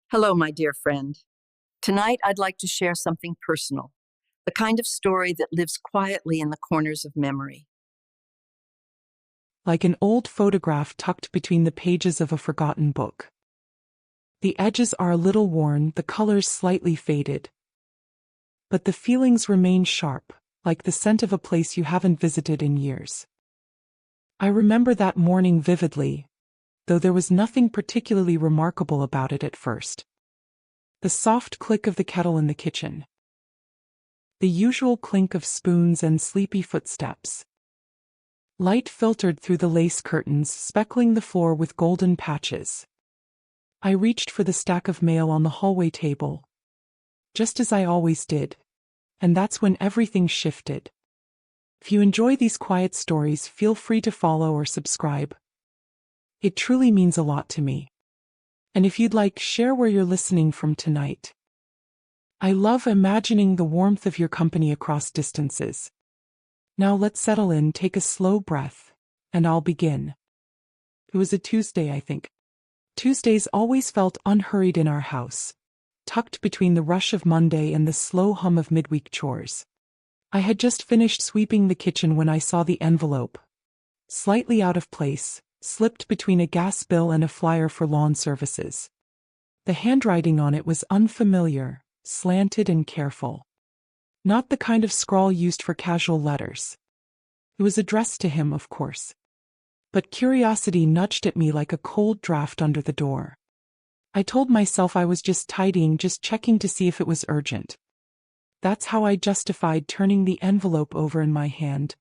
Hello, my dear friend. Tonight, I'd like to share something personal, the kind of story that lives quietly in the corners of memory. Like an old photograph tucked between the pages of a forgotten book. The edges are a little worn, the colors slightly faded. But the feelings remain sharp, like the scent of a place you haven't visited in years. I remember that morning vividly, though there was nothing particularly remarkable about it at first. The soft click of the kettle in the kitchen. The usual clink of spoons and sleepy footsteps. Light filtered through the lace curtains, speckling the floor with golden patches. I reached for the stack of mail on the hallway table, just as I always did, and that's when everything shifted. If you enjoy these quiet stories, feel free to follow or subscribe. It truly means a lot to me. And if you'd like, share where you're listening from tonight. I love imagining the warmth of your company across distances. Now let's settle in, take a slow breath, and I'll begin. It was a Tuesday, I think. Tuesdays always felt unhurried in our house, tucked between the rush of Monday and the slow hum of midweek chores. I had just finished sweeping the kitchen when I saw the envelope, slightly out of place, slipped between a gas bill and a flyer for lawn services. The handwriting on it was unfamiliar, slanted and careful. Not the kind of scrawl used for casual letters. It was addressed to him, of course. But curiosity nudged at me like a cold draft under the door. I told myself I was just tidying, just checking to see if it was urgent. That's how I justified turning the envelope over in my hand,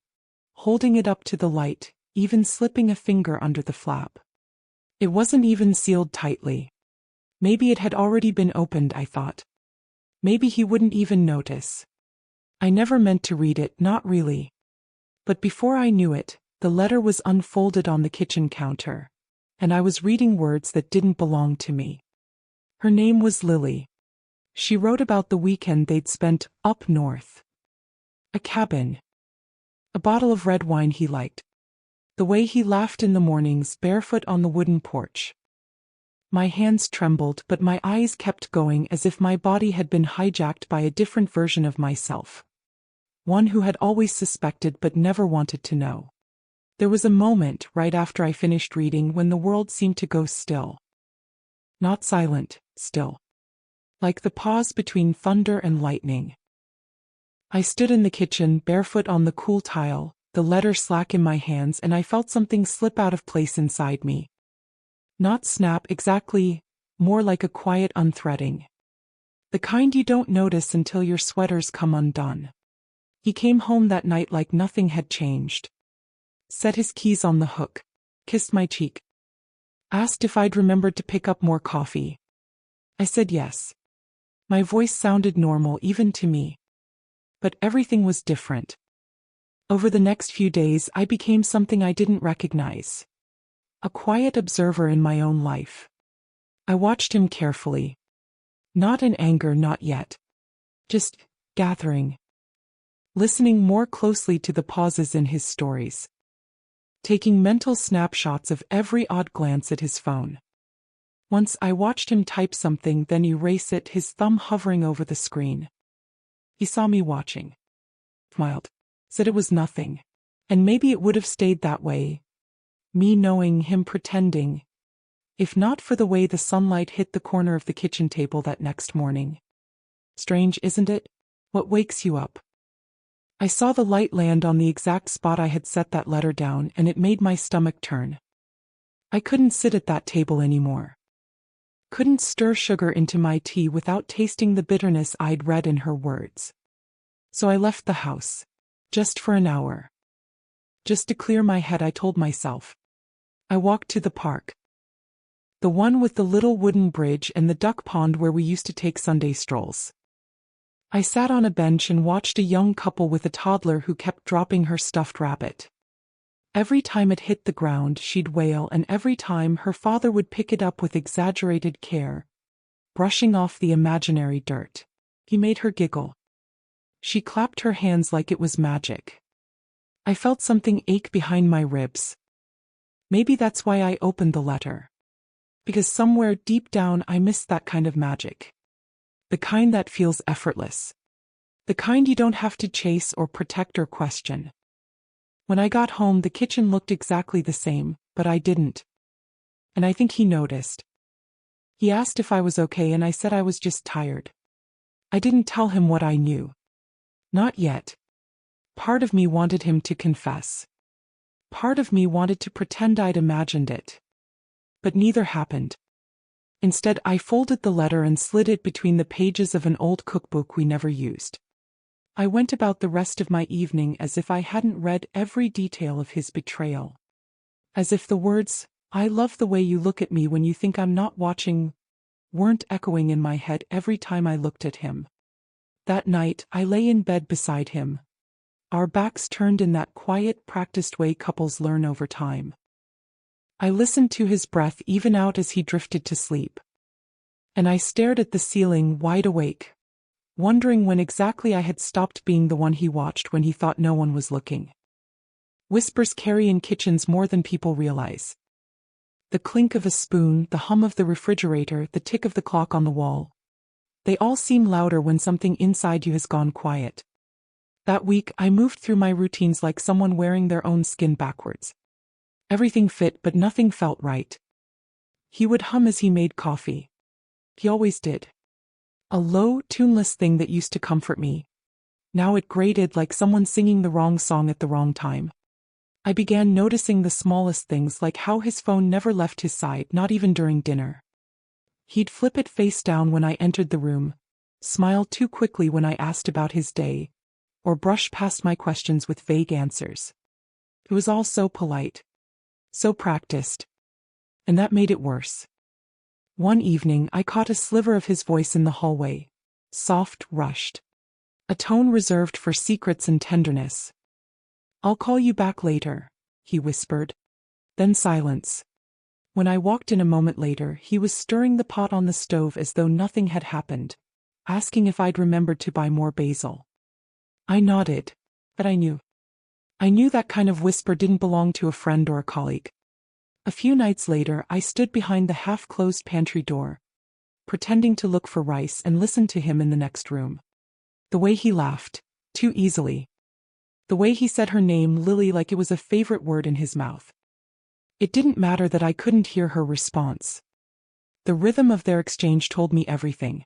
holding it up to the light, even slipping a finger under the flap. It wasn't even sealed tightly. Maybe it had already been opened, I thought. Maybe he wouldn't even notice. I never meant to read it, not really. But before I knew it, the letter was unfolded on the kitchen counter, and I was reading words that didn't belong to me. Her name was Lily. She wrote about the weekend they'd spent up north. A cabin. A bottle of red wine he liked. The way he laughed in the mornings, barefoot on the wooden porch. My hands trembled, but my eyes kept going, as if my body had been hijacked by a different version of myself. One who had always suspected but never wanted to know. There was a moment, right after I finished reading, when the world seemed to go still. Not silent, still. Like the pause between thunder and lightning. I stood in the kitchen, barefoot on the cool tile, the letter slack in my hands, and I felt something slip out of place inside me. Not snap exactly, more like a quiet unthreading. The kind you don't notice until your sweaters come undone. He came home that night like nothing had changed. Set his keys on the hook, kissed my cheek. Asked if I'd remembered to pick up more coffee. I said yes. My voice sounded normal even to me. But everything was different. Over the next few days, I became something I didn't recognize. A quiet observer in my own life. I watched him carefully. Not in anger, not yet. Just gathering. Listening more closely to the pauses in his stories. Taking mental snapshots of every odd glance at his phone. Once I watched him type something, then erase it, his thumb hovering over the screen. He saw me watching. Smiled. Said it was nothing. And maybe it would have stayed that way. Me knowing, him pretending. If not for the way the sunlight hit the corner of the kitchen table that next morning. Strange, isn't it? What wakes you up? I saw the light land on the exact spot I had set that letter down, and it made my stomach turn. I couldn't sit at that table anymore. Couldn't stir sugar into my tea without tasting the bitterness I'd read in her words. So I left the house. Just for an hour. Just to clear my head, I told myself. I walked to the park. The one with the little wooden bridge and the duck pond where we used to take Sunday strolls. I sat on a bench and watched a young couple with a toddler who kept dropping her stuffed rabbit. Every time it hit the ground, she'd wail, and every time her father would pick it up with exaggerated care, brushing off the imaginary dirt. He made her giggle. She clapped her hands like it was magic. I felt something ache behind my ribs. Maybe that's why I opened the letter. Because somewhere deep down I missed that kind of magic. The kind that feels effortless. The kind you don't have to chase or protect or question. When I got home, the kitchen looked exactly the same, but I didn't. And I think he noticed. He asked if I was okay, and I said I was just tired. I didn't tell him what I knew. Not yet. Part of me wanted him to confess. Part of me wanted to pretend I'd imagined it. But neither happened. Instead, I folded the letter and slid it between the pages of an old cookbook we never used. I went about the rest of my evening as if I hadn't read every detail of his betrayal. As if the words, "I love the way you look at me when you think I'm not watching," weren't echoing in my head every time I looked at him. That night, I lay in bed beside him. Our backs turned in that quiet, practiced way couples learn over time. I listened to his breath even out as he drifted to sleep. And I stared at the ceiling, wide awake, wondering when exactly I had stopped being the one he watched when he thought no one was looking. Whispers carry in kitchens more than people realize. The clink of a spoon, the hum of the refrigerator, the tick of the clock on the wall. They all seem louder when something inside you has gone quiet. That week, I moved through my routines like someone wearing their own skin backwards. Everything fit, but nothing felt right. He would hum as he made coffee. He always did. A low, tuneless thing that used to comfort me. Now it grated like someone singing the wrong song at the wrong time. I began noticing the smallest things, like how his phone never left his side, not even during dinner. He'd flip it face down when I entered the room, smile too quickly when I asked about his day, or brush past my questions with vague answers. It was all so polite. So practiced. And that made it worse. One evening, I caught a sliver of his voice in the hallway. Soft, rushed. A tone reserved for secrets and tenderness. "I'll call you back later," he whispered. Then silence. When I walked in a moment later, he was stirring the pot on the stove as though nothing had happened, asking if I'd remembered to buy more basil. I nodded, but I knew. I knew that kind of whisper didn't belong to a friend or a colleague. A few nights later, I stood behind the half-closed pantry door, pretending to look for rice, and listened to him in the next room. The way he laughed, too easily. The way he said her name, Lily, like it was a favorite word in his mouth. It didn't matter that I couldn't hear her response. The rhythm of their exchange told me everything.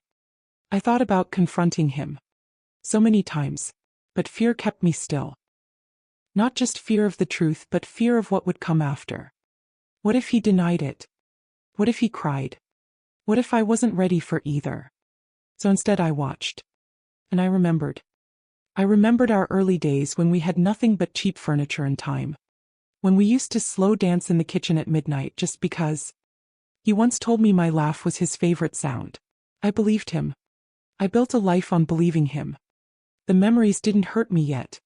I thought about confronting him. So many times. But fear kept me still. Not just fear of the truth, but fear of what would come after. What if he denied it? What if he cried? What if I wasn't ready for either? So instead I watched. And I remembered. I remembered our early days when we had nothing but cheap furniture and time. When we used to slow dance in the kitchen at midnight just because. He once told me my laugh was his favorite sound. I believed him. I built a life on believing him. The memories didn't hurt me yet.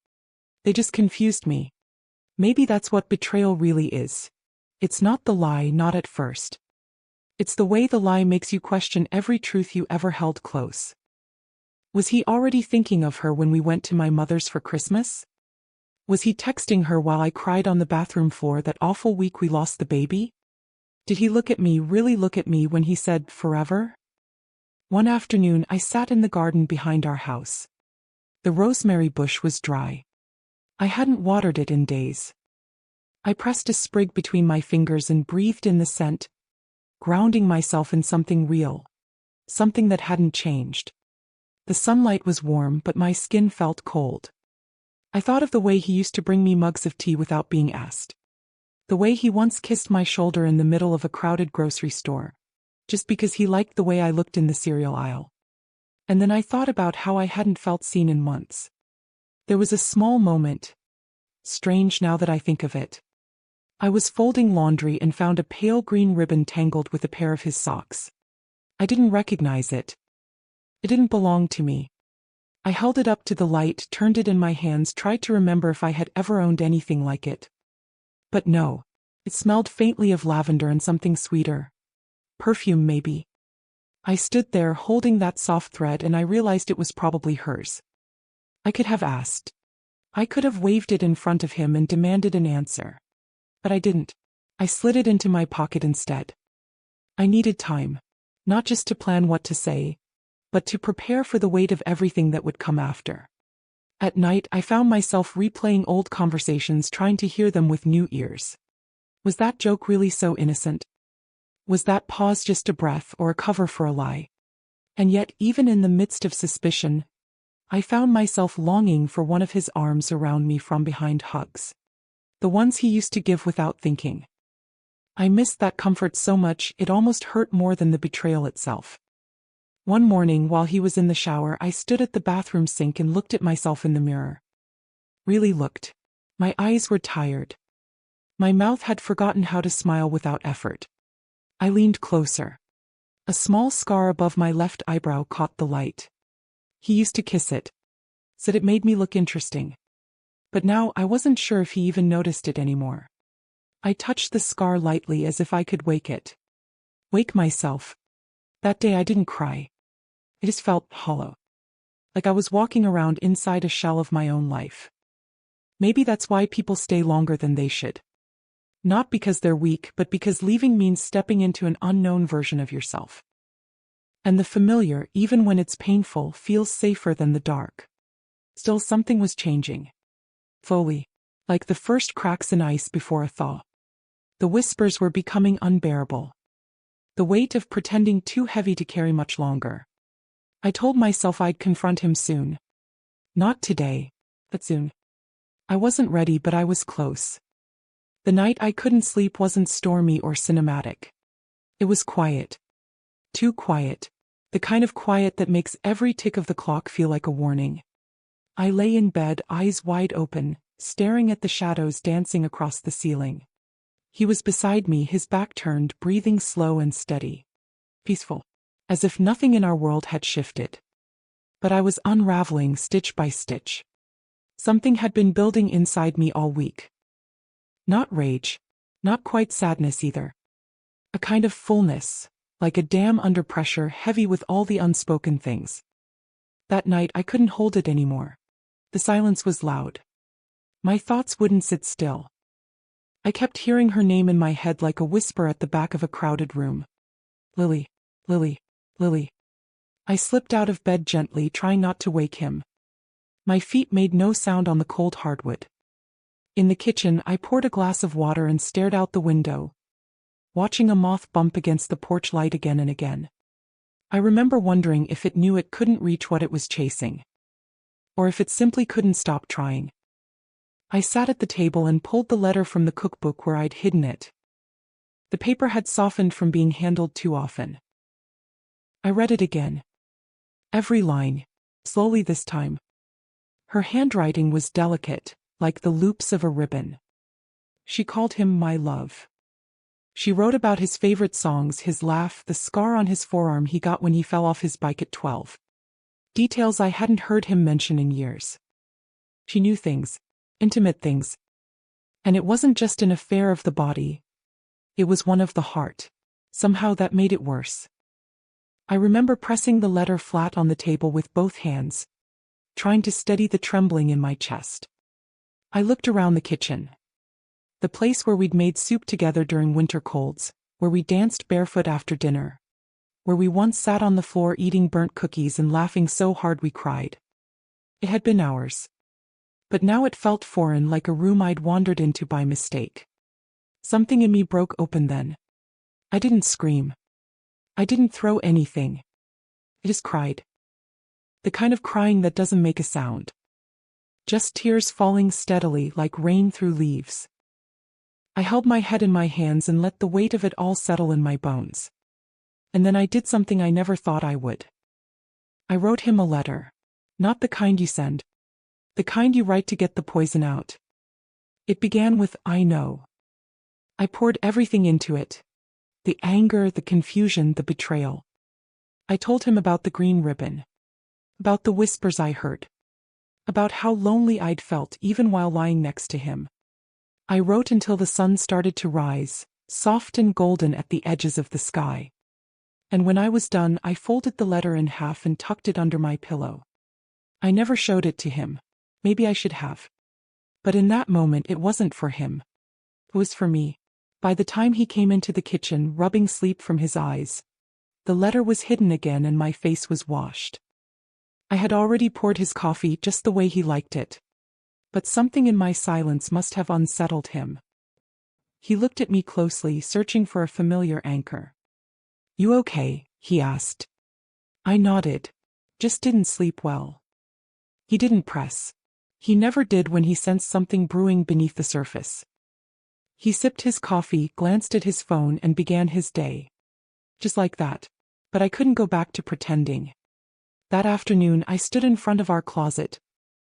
They just confused me. Maybe that's what betrayal really is. It's not the lie, not at first. It's the way the lie makes you question every truth you ever held close. Was he already thinking of her when we went to my mother's for Christmas? Was he texting her while I cried on the bathroom floor that awful week we lost the baby? Did he look at me, really look at me, when he said, "forever"? One afternoon, I sat in the garden behind our house. The rosemary bush was dry. I hadn't watered it in days. I pressed a sprig between my fingers and breathed in the scent, grounding myself in something real, something that hadn't changed. The sunlight was warm, but my skin felt cold. I thought of the way he used to bring me mugs of tea without being asked. The way he once kissed my shoulder in the middle of a crowded grocery store, just because he liked the way I looked in the cereal aisle. And then I thought about how I hadn't felt seen in months. There was a small moment, strange now that I think of it. I was folding laundry and found a pale green ribbon tangled with a pair of his socks. I didn't recognize it. It didn't belong to me. I held it up to the light, turned it in my hands, tried to remember if I had ever owned anything like it. But no, it smelled faintly of lavender and something sweeter. Perfume, maybe. I stood there holding that soft thread, and I realized it was probably hers. I could have asked. I could have waved it in front of him and demanded an answer. But I didn't. I slid it into my pocket instead. I needed time. Not just to plan what to say, but to prepare for the weight of everything that would come after. At night, I found myself replaying old conversations, trying to hear them with new ears. Was that joke really so innocent? Was that pause just a breath or a cover for a lie? And yet, even in the midst of suspicion, I found myself longing for one of his arms around me from behind, hugs. The ones he used to give without thinking. I missed that comfort so much it almost hurt more than the betrayal itself. One morning while he was in the shower, I stood at the bathroom sink and looked at myself in the mirror. Really looked. My eyes were tired. My mouth had forgotten how to smile without effort. I leaned closer. A small scar above my left eyebrow caught the light. He used to kiss it. Said it made me look interesting. But now I wasn't sure if he even noticed it anymore. I touched the scar lightly as if I could wake it. Wake myself. That day I didn't cry. It just felt hollow. Like I was walking around inside a shell of my own life. Maybe that's why people stay longer than they should. Not because they're weak, but because leaving means stepping into an unknown version of yourself. And the familiar, even when it's painful, feels safer than the dark. Still, something was changing. Slowly, like the first cracks in ice before a thaw. The whispers were becoming unbearable. The weight of pretending too heavy to carry much longer. I told myself I'd confront him soon. Not today, but soon. I wasn't ready, but I was close. The night I couldn't sleep wasn't stormy or cinematic. It was quiet. Too quiet. The kind of quiet that makes every tick of the clock feel like a warning. I lay in bed, eyes wide open, staring at the shadows dancing across the ceiling. He was beside me, his back turned, breathing slow and steady. Peaceful. As if nothing in our world had shifted. But I was unraveling stitch by stitch. Something had been building inside me all week. Not rage. Not quite sadness either. A kind of fullness, like a dam under pressure, heavy with all the unspoken things. That night I couldn't hold it anymore. The silence was loud. My thoughts wouldn't sit still. I kept hearing her name in my head like a whisper at the back of a crowded room. Lily, Lily, Lily. I slipped out of bed gently, trying not to wake him. My feet made no sound on the cold hardwood. In the kitchen, I poured a glass of water and stared out the window, watching a moth bump against the porch light again and again. I remember wondering if it knew it couldn't reach what it was chasing. Or if it simply couldn't stop trying. I sat at the table and pulled the letter from the cookbook where I'd hidden it. The paper had softened from being handled too often. I read it again. Every line, slowly this time. Her handwriting was delicate, like the loops of a ribbon. She called him my love. She wrote about his favorite songs, his laugh, the scar on his forearm he got when he fell off his bike at 12. Details I hadn't heard him mention in years. She knew things. Intimate things. And it wasn't just an affair of the body. It was one of the heart. Somehow that made it worse. I remember pressing the letter flat on the table with both hands, trying to steady the trembling in my chest. I looked around the kitchen. The place where we'd made soup together during winter colds, where we danced barefoot after dinner, where we once sat on the floor eating burnt cookies and laughing so hard we cried. It had been ours. But now it felt foreign, like a room I'd wandered into by mistake. Something in me broke open then. I didn't scream. I didn't throw anything. I just cried. The kind of crying that doesn't make a sound. Just tears falling steadily like rain through leaves. I held my head in my hands and let the weight of it all settle in my bones. And then I did something I never thought I would. I wrote him a letter. Not the kind you send. The kind you write to get the poison out. It began with I know. I poured everything into it. The anger, the confusion, the betrayal. I told him about the green ribbon. About the whispers I heard. About how lonely I'd felt even while lying next to him. I wrote until the sun started to rise, soft and golden at the edges of the sky. And when I was done, I folded the letter in half and tucked it under my pillow. I never showed it to him. Maybe I should have. But in that moment it wasn't for him. It was for me. By the time he came into the kitchen, rubbing sleep from his eyes, the letter was hidden again and my face was washed. I had already poured his coffee just the way he liked it. But something in my silence must have unsettled him. He looked at me closely, searching for a familiar anchor. "You okay?" he asked. I nodded. "Just didn't sleep well." He didn't press. He never did when he sensed something brewing beneath the surface. He sipped his coffee, glanced at his phone, and began his day. Just like that. But I couldn't go back to pretending. That afternoon I stood in front of our closet,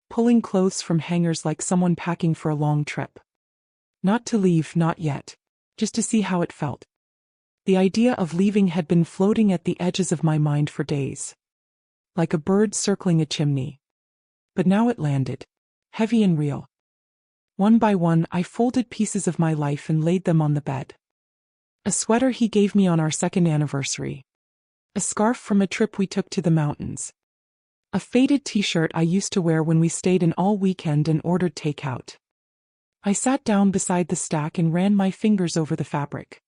pulling clothes from hangers like someone packing for a long trip. Not to leave, not yet. Just to see how it felt. The idea of leaving had been floating at the edges of my mind for days. Like a bird circling a chimney. But now it landed. Heavy and real. One by one I folded pieces of my life and laid them on the bed. A sweater he gave me on our second anniversary. A scarf from a trip we took to the mountains. A faded t-shirt I used to wear when we stayed in all weekend and ordered takeout. I sat down beside the stack and ran my fingers over the fabric.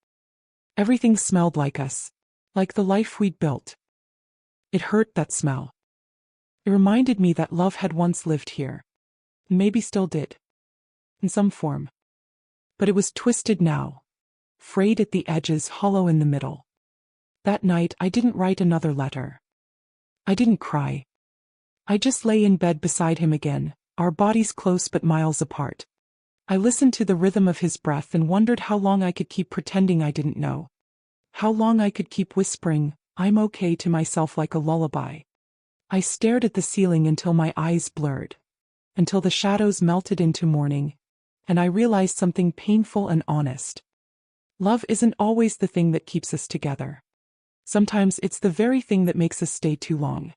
Everything smelled like us. Like the life we'd built. It hurt, that smell. It reminded me that love had once lived here. Maybe still did. In some form. But it was twisted now. Frayed at the edges, hollow in the middle. That night I didn't write another letter. I didn't cry. I just lay in bed beside him again, our bodies close but miles apart. I listened to the rhythm of his breath and wondered how long I could keep pretending I didn't know. How long I could keep whispering, "I'm okay," to myself like a lullaby. I stared at the ceiling until my eyes blurred. Until the shadows melted into morning, and I realized something painful and honest. Love isn't always the thing that keeps us together. Sometimes it's the very thing that makes us stay too long.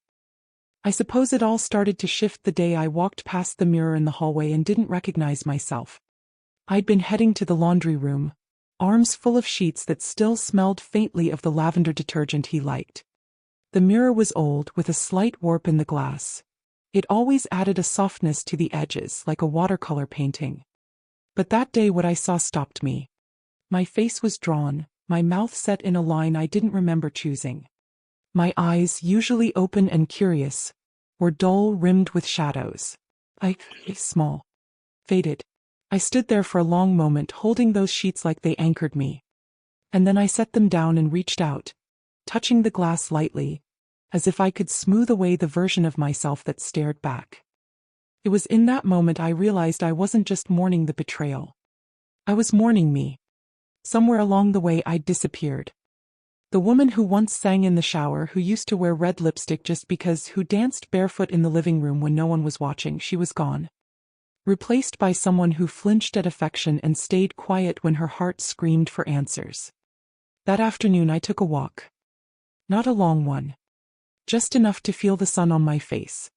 I suppose it all started to shift the day I walked past the mirror in the hallway and didn't recognize myself. I'd been heading to the laundry room, arms full of sheets that still smelled faintly of the lavender detergent he liked. The mirror was old, with a slight warp in the glass. It always added a softness to the edges, like a watercolor painting. But that day what I saw stopped me. My face was drawn, my mouth set in a line I didn't remember choosing. My eyes, usually open and curious, were dull, rimmed with shadows. Small. Faded. I stood there for a long moment, holding those sheets like they anchored me. And then I set them down and reached out, touching the glass lightly, as if I could smooth away the version of myself that stared back. It was in that moment I realized I wasn't just mourning the betrayal. I was mourning me. Somewhere along the way I'd disappeared. The woman who once sang in the shower, who used to wear red lipstick just because, who danced barefoot in the living room when no one was watching, she was gone. Replaced by someone who flinched at affection and stayed quiet when her heart screamed for answers. That afternoon I took a walk. Not a long one. Just enough to feel the sun on my face.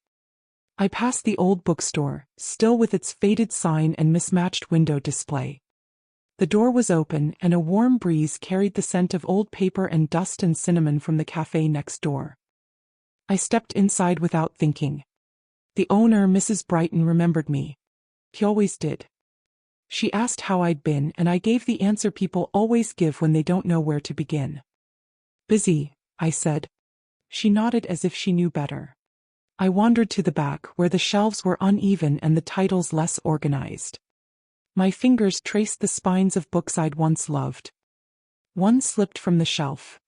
I passed the old bookstore, still with its faded sign and mismatched window display. The door was open, and a warm breeze carried the scent of old paper and dust and cinnamon from the cafe next door. I stepped inside without thinking. The owner, Mrs. Brighton, remembered me. He always did. She asked how I'd been, and I gave the answer people always give when they don't know where to begin. "Busy," I said. She nodded as if she knew better. I wandered to the back, where the shelves were uneven and the titles less organized. My fingers traced the spines of books I'd once loved. One slipped from the shelf.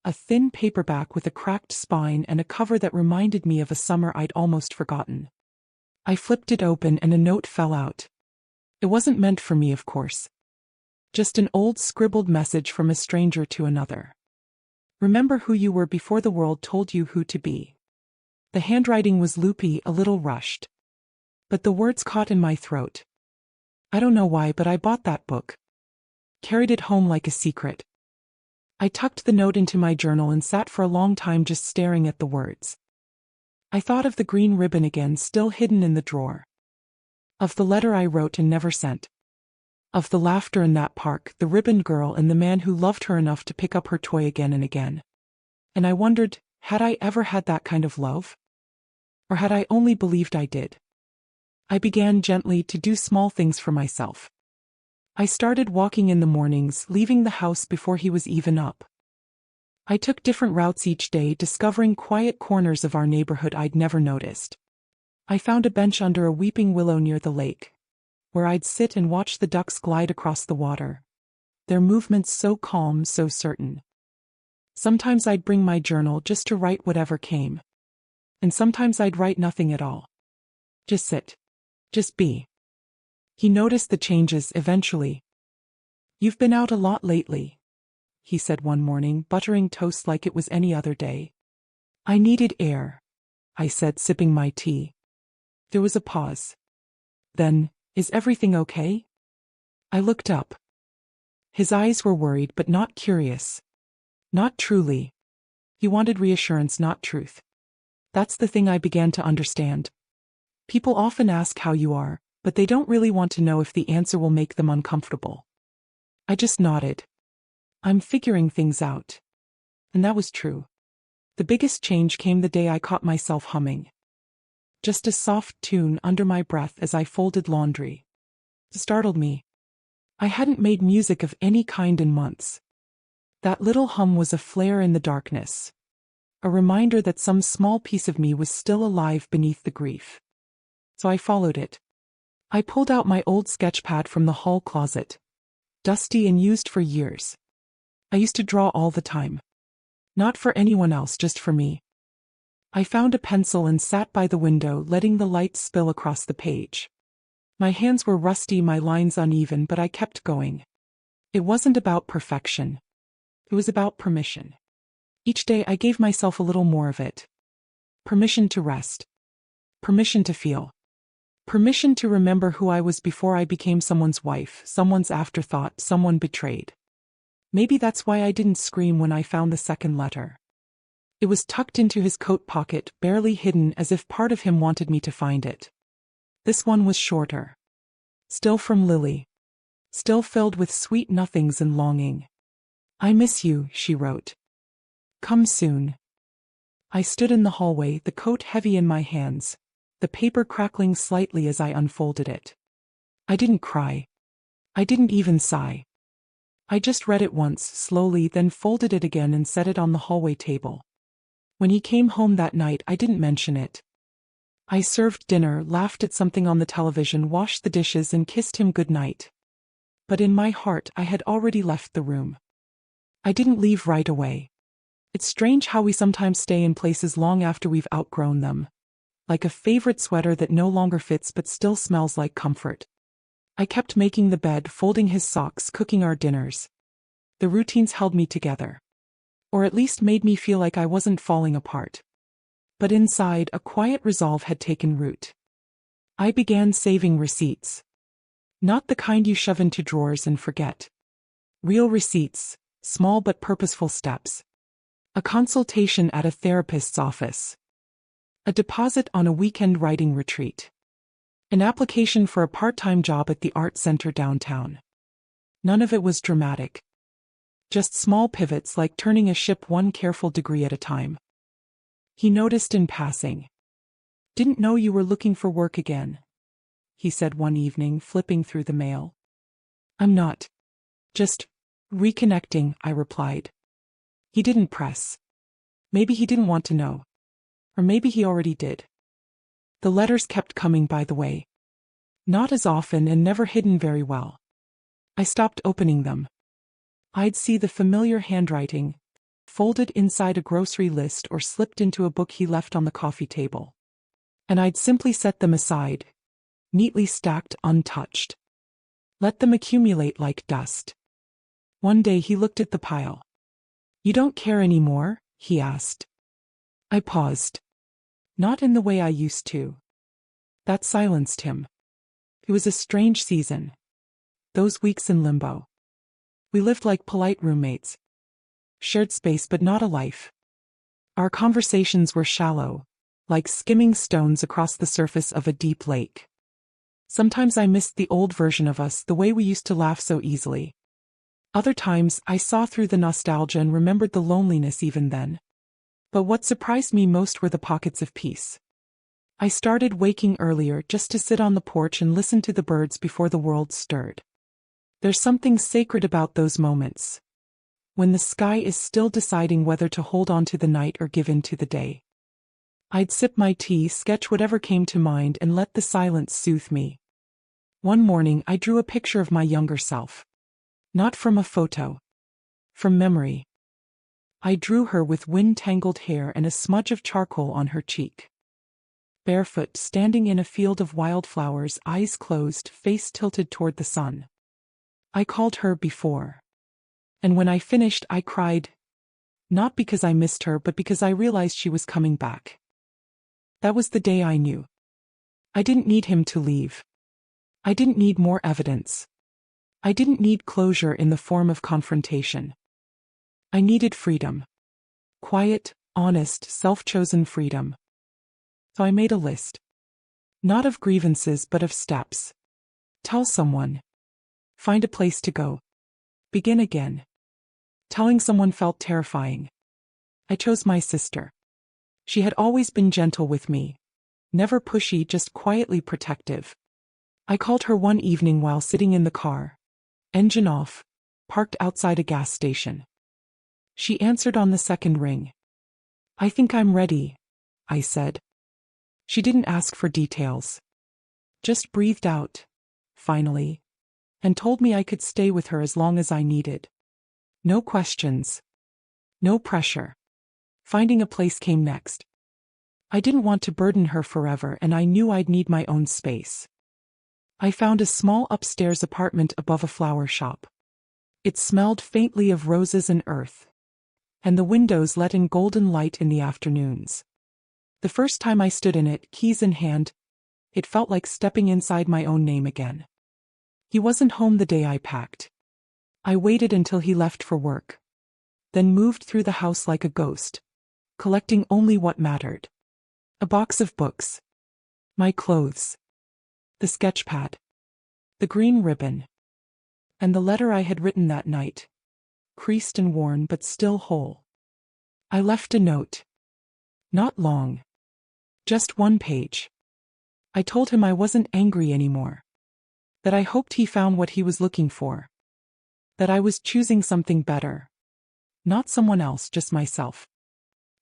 A thin paperback with a cracked spine and a cover that reminded me of a summer I'd almost forgotten. I flipped it open and a note fell out. It wasn't meant for me, of course. Just an old scribbled message from a stranger to another. "Remember who you were before the world told you who to be." The handwriting was loopy, a little rushed. But the words caught in my throat. I don't know why, but I bought that book. Carried it home like a secret. I tucked the note into my journal and sat for a long time just staring at the words. I thought of the green ribbon again, still hidden in the drawer. Of the letter I wrote and never sent. Of the laughter in that park, the ribboned girl and the man who loved her enough to pick up her toy again and again. And I wondered, had I ever had that kind of love? Or had I only believed I did? I began gently to do small things for myself. I started walking in the mornings, leaving the house before he was even up. I took different routes each day, discovering quiet corners of our neighborhood I'd never noticed. I found a bench under a weeping willow near the lake, where I'd sit and watch the ducks glide across the water, their movements so calm, so certain. Sometimes I'd bring my journal just to write whatever came. And sometimes I'd write nothing at all. Just sit. Just be. He noticed the changes eventually. "You've been out a lot lately," he said one morning, buttering toast like it was any other day. "I needed air," I said, sipping my tea. There was a pause. Then, "Is everything okay?" I looked up. His eyes were worried but not curious. Not truly. He wanted reassurance, not truth. That's the thing I began to understand. People often ask how you are, but they don't really want to know if the answer will make them uncomfortable. I just nodded. "I'm figuring things out." And that was true. The biggest change came the day I caught myself humming. Just a soft tune under my breath as I folded laundry. It startled me. I hadn't made music of any kind in months. That little hum was a flare in the darkness. A reminder that some small piece of me was still alive beneath the grief. So I followed it. I pulled out my old sketch pad from the hall closet, dusty and used for years. I used to draw all the time. Not for anyone else, just for me. I found a pencil and sat by the window, letting the light spill across the page. My hands were rusty, my lines uneven, but I kept going. It wasn't about perfection. It was about permission. Each day I gave myself a little more of it. Permission to rest. Permission to feel. Permission to remember who I was before I became someone's wife, someone's afterthought, someone betrayed. Maybe that's why I didn't scream when I found the second letter. It was tucked into his coat pocket, barely hidden, as if part of him wanted me to find it. This one was shorter. Still from Lily. Still filled with sweet nothings and longing. "I miss you," she wrote. "Come soon." I stood in the hallway, the coat heavy in my hands, the paper crackling slightly as I unfolded it. I didn't cry. I didn't even sigh. I just read it once, slowly, then folded it again and set it on the hallway table. When he came home that night, I didn't mention it. I served dinner, laughed at something on the television, washed the dishes, and kissed him good night. But in my heart, I had already left the room. I didn't leave right away. It's strange how we sometimes stay in places long after we've outgrown them. Like a favorite sweater that no longer fits but still smells like comfort. I kept making the bed, folding his socks, cooking our dinners. The routines held me together. Or at least made me feel like I wasn't falling apart. But inside, a quiet resolve had taken root. I began saving receipts. Not the kind you shove into drawers and forget. Real receipts, small but purposeful steps. A consultation at a therapist's office. A deposit on a weekend writing retreat. An application for a part-time job at the art center downtown. None of it was dramatic. Just small pivots, like turning a ship one careful degree at a time. He noticed in passing. "Didn't know you were looking for work again," he said one evening, flipping through the mail. "I'm not. Just reconnecting," I replied. He didn't press. Maybe he didn't want to know. Or maybe he already did. The letters kept coming, by the way. Not as often and never hidden very well. I stopped opening them. I'd see the familiar handwriting, folded inside a grocery list or slipped into a book he left on the coffee table. And I'd simply set them aside, neatly stacked, untouched. Let them accumulate like dust. One day he looked at the pile. "You don't care anymore?" he asked. I paused. Not in the way I used to. That silenced him. It was a strange season. Those weeks in limbo. We lived like polite roommates. Shared space but not a life. Our conversations were shallow, like skimming stones across the surface of a deep lake. Sometimes I missed the old version of us, the way we used to laugh so easily. Other times I saw through the nostalgia and remembered the loneliness even then. But what surprised me most were the pockets of peace. I started waking earlier just to sit on the porch and listen to the birds before the world stirred. There's something sacred about those moments, when the sky is still deciding whether to hold on to the night or give in to the day. I'd sip my tea, sketch whatever came to mind, and let the silence soothe me. One morning I drew a picture of my younger self. Not from a photo. From memory. I drew her with wind-tangled hair and a smudge of charcoal on her cheek. Barefoot, standing in a field of wildflowers, eyes closed, face tilted toward the sun. I called her before. And when I finished, I cried. Not because I missed her, but because I realized she was coming back. That was the day I knew. I didn't need him to leave. I didn't need more evidence. I didn't need closure in the form of confrontation. I needed freedom. Quiet, honest, self-chosen freedom. So I made a list. Not of grievances, but of steps. Tell someone. Find a place to go. Begin again. Telling someone felt terrifying. I chose my sister. She had always been gentle with me. Never pushy, just quietly protective. I called her one evening while sitting in the car. Engine off. Parked outside a gas station. She answered on the second ring. I think I'm ready, I said. She didn't ask for details. Just breathed out, finally, and told me I could stay with her as long as I needed. No questions. No pressure. Finding a place came next. I didn't want to burden her forever, and I knew I'd need my own space. I found a small upstairs apartment above a flower shop. It smelled faintly of roses and earth, and the windows let in golden light in the afternoons. The first time I stood in it, keys in hand, it felt like stepping inside my own name again. He wasn't home the day I packed. I waited until he left for work, then moved through the house like a ghost, collecting only what mattered. A box of books. My clothes. The sketch pad. The green ribbon. And the letter I had written that night. Creased and worn, but still whole. I left a note. Not long. Just one page. I told him I wasn't angry anymore. That I hoped he found what he was looking for. That I was choosing something better. Not someone else, just myself.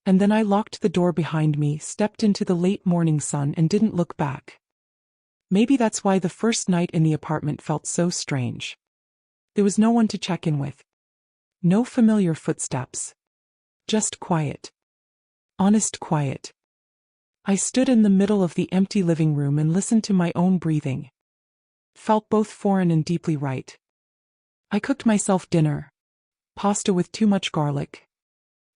And then I locked the door behind me, stepped into the late morning sun, and didn't look back. Maybe that's why the first night in the apartment felt so strange. There was no one to check in with. No familiar footsteps. Just quiet. Honest quiet. I stood in the middle of the empty living room and listened to my own breathing. Felt both foreign and deeply right. I cooked myself dinner. Pasta with too much garlic.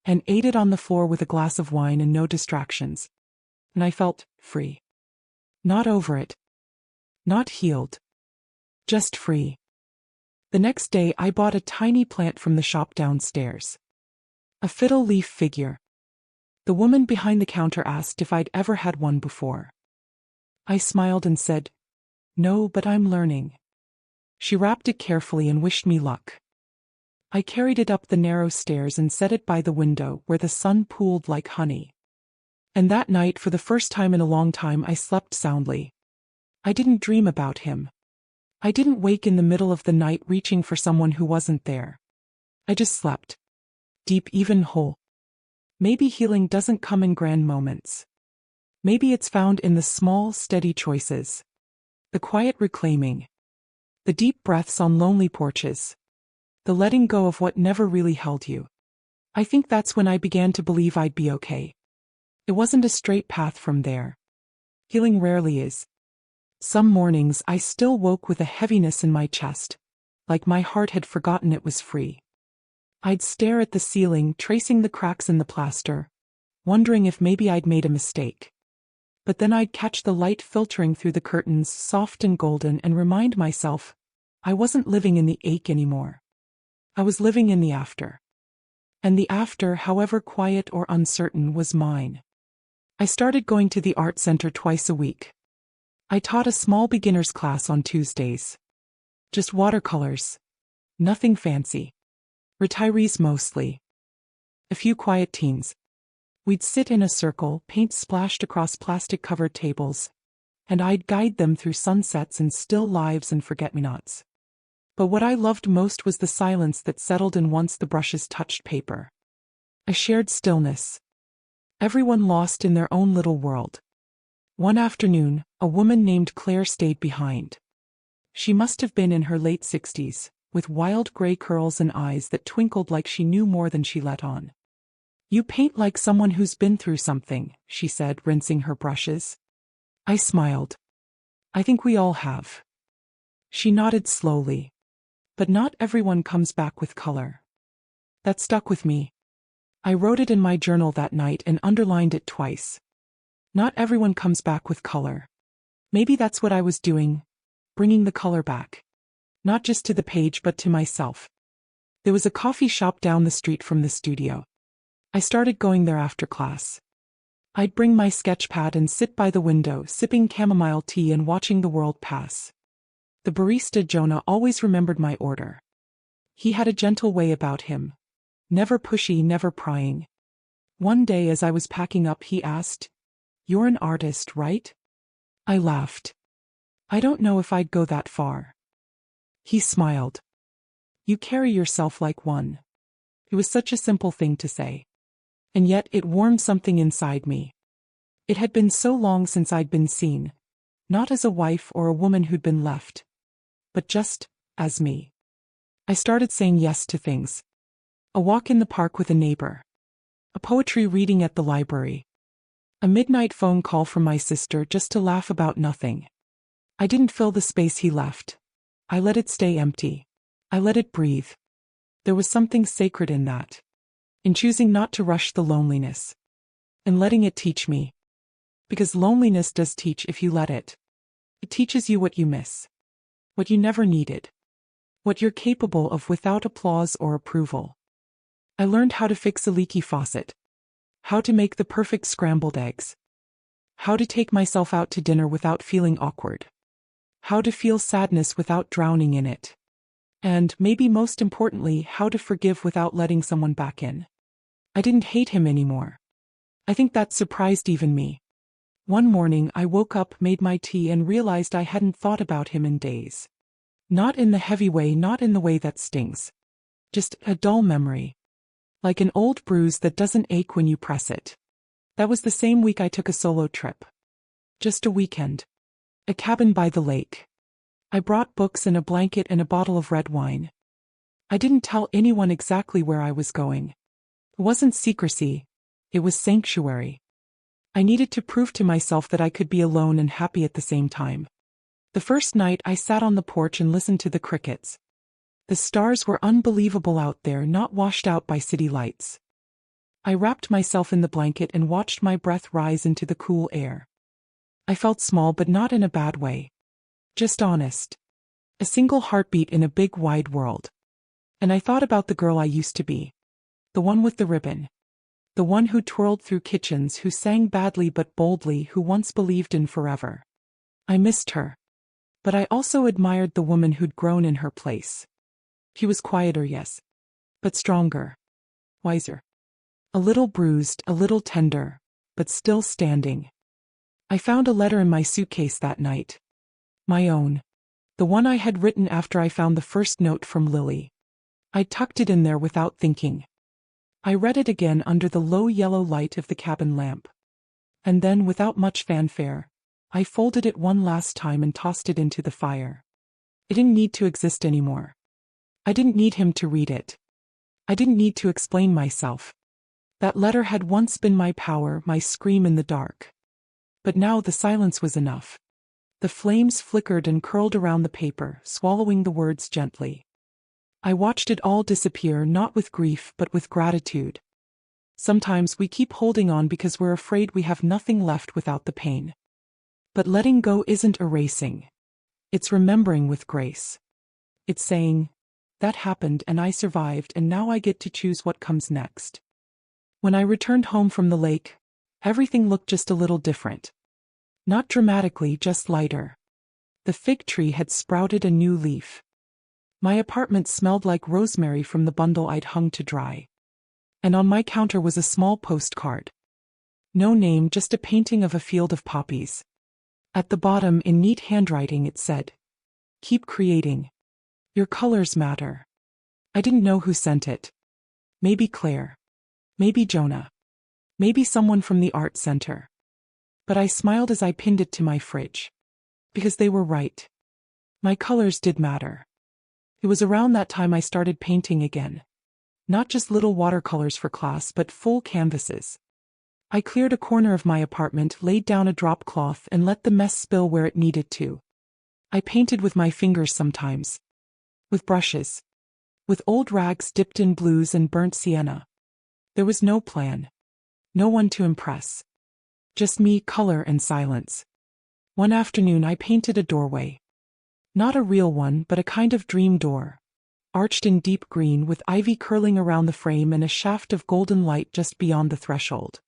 And ate it on the floor with a glass of wine and no distractions. And I felt free. Not over it. Not healed. Just free. The next day I bought a tiny plant from the shop downstairs. A fiddle leaf figure. The woman behind the counter asked if I'd ever had one before. I smiled and said, "No, but I'm learning." She wrapped it carefully and wished me luck. I carried it up the narrow stairs and set it by the window where the sun pooled like honey. And that night, for the first time in a long time, I slept soundly. I didn't dream about him. I didn't wake in the middle of the night reaching for someone who wasn't there. I just slept. Deep, even, whole. Maybe healing doesn't come in grand moments. Maybe it's found in the small, steady choices. The quiet reclaiming. The deep breaths on lonely porches. The letting go of what never really held you. I think that's when I began to believe I'd be okay. It wasn't a straight path from there. Healing rarely is. Some mornings I still woke with a heaviness in my chest, like my heart had forgotten it was free. I'd stare at the ceiling, tracing the cracks in the plaster, wondering if maybe I'd made a mistake. But then I'd catch the light filtering through the curtains, soft and golden, and remind myself I wasn't living in the ache anymore. I was living in the after. And the after, however quiet or uncertain, was mine. I started going to the art center twice a week. I taught a small beginner's class on Tuesdays. Just watercolors. Nothing fancy. Retirees mostly. A few quiet teens. We'd sit in a circle, paint splashed across plastic-covered tables, and I'd guide them through sunsets and still lives and forget-me-nots. But what I loved most was the silence that settled in once the brushes touched paper. A shared stillness. Everyone lost in their own little world. One afternoon, a woman named Claire stayed behind. She must have been in her late 60s, with wild gray curls and eyes that twinkled like she knew more than she let on. "You paint like someone who's been through something," she said, rinsing her brushes. I smiled. "I think we all have." She nodded slowly. "But not everyone comes back with color." That stuck with me. I wrote it in my journal that night and underlined it twice. Not everyone comes back with color. Maybe that's what I was doing, bringing the color back. Not just to the page but to myself. There was a coffee shop down the street from the studio. I started going there after class. I'd bring my sketch pad and sit by the window, sipping chamomile tea and watching the world pass. The barista Jonah always remembered my order. He had a gentle way about him. Never pushy, never prying. One day as I was packing up, he asked, "You're an artist, right?" I laughed. "I don't know if I'd go that far." He smiled. "You carry yourself like one." It was such a simple thing to say. And yet it warmed something inside me. It had been so long since I'd been seen, not as a wife or a woman who'd been left, but just as me. I started saying yes to things. A walk in the park with a neighbor. A poetry reading at the library. A midnight phone call from my sister just to laugh about nothing. I didn't fill the space he left. I let it stay empty. I let it breathe. There was something sacred in that. In choosing not to rush the loneliness. And letting it teach me. Because loneliness does teach if you let it. It teaches you what you miss. What you never needed. What you're capable of without applause or approval. I learned how to fix a leaky faucet. How to make the perfect scrambled eggs. How to take myself out to dinner without feeling awkward. How to feel sadness without drowning in it. And, maybe most importantly, how to forgive without letting someone back in. I didn't hate him anymore. I think that surprised even me. One morning I woke up, made my tea and realized I hadn't thought about him in days. Not in the heavy way, not in the way that stings. Just a dull memory. Like an old bruise that doesn't ache when you press it. That was the same week I took a solo trip. Just a weekend. A cabin by the lake. I brought books and a blanket and a bottle of red wine. I didn't tell anyone exactly where I was going. It wasn't secrecy. It was sanctuary. I needed to prove to myself that I could be alone and happy at the same time. The first night I sat on the porch and listened to the crickets. The stars were unbelievable out there, not washed out by city lights. I wrapped myself in the blanket and watched my breath rise into the cool air. I felt small, but not in a bad way. Just honest. A single heartbeat in a big wide world. And I thought about the girl I used to be. The one with the ribbon. The one who twirled through kitchens, who sang badly but boldly, who once believed in forever. I missed her. But I also admired the woman who'd grown in her place. She was quieter, yes. But stronger. Wiser. A little bruised, a little tender, but still standing. I found a letter in my suitcase that night. My own. The one I had written after I found the first note from Lily. I tucked it in there without thinking. I read it again under the low yellow light of the cabin lamp. And then, without much fanfare, I folded it one last time and tossed it into the fire. It didn't need to exist anymore. I didn't need him to read it. I didn't need to explain myself. That letter had once been my power, my scream in the dark. But now the silence was enough. The flames flickered and curled around the paper, swallowing the words gently. I watched it all disappear, not with grief but with gratitude. Sometimes we keep holding on because we're afraid we have nothing left without the pain. But letting go isn't erasing. It's remembering with grace. It's saying, that happened and I survived, and now I get to choose what comes next. When I returned home from the lake, everything looked just a little different. Not dramatically, just lighter. The fig tree had sprouted a new leaf. My apartment smelled like rosemary from the bundle I'd hung to dry. And on my counter was a small postcard. No name, just a painting of a field of poppies. At the bottom, in neat handwriting, it said, "Keep creating." Your colors matter. I didn't know who sent it. Maybe Claire. Maybe Jonah. Maybe someone from the art center. But I smiled as I pinned it to my fridge. Because they were right. My colors did matter. It was around that time I started painting again. Not just little watercolors for class, but full canvases. I cleared a corner of my apartment, laid down a drop cloth, and let the mess spill where it needed to. I painted with my fingers sometimes. With brushes. With old rags dipped in blues and burnt sienna. There was no plan. No one to impress. Just me, color, and silence. One afternoon I painted a doorway. Not a real one, but a kind of dream door. Arched in deep green with ivy curling around the frame and a shaft of golden light just beyond the threshold.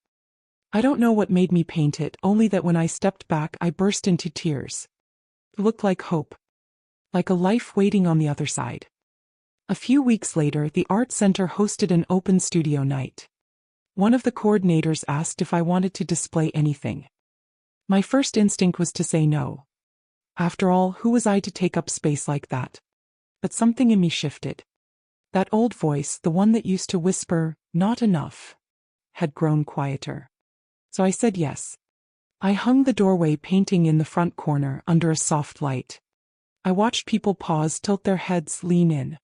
I don't know what made me paint it, only that when I stepped back I burst into tears. It looked like hope. Like a life waiting on the other side. A few weeks later, the art center hosted an open studio night. One of the coordinators asked if I wanted to display anything. My first instinct was to say no. After all, who was I to take up space like that? But something in me shifted. That old voice, the one that used to whisper, "Not enough," had grown quieter. So I said yes. I hung the doorway painting in the front corner under a soft light. I watched people pause, tilt their heads, lean in.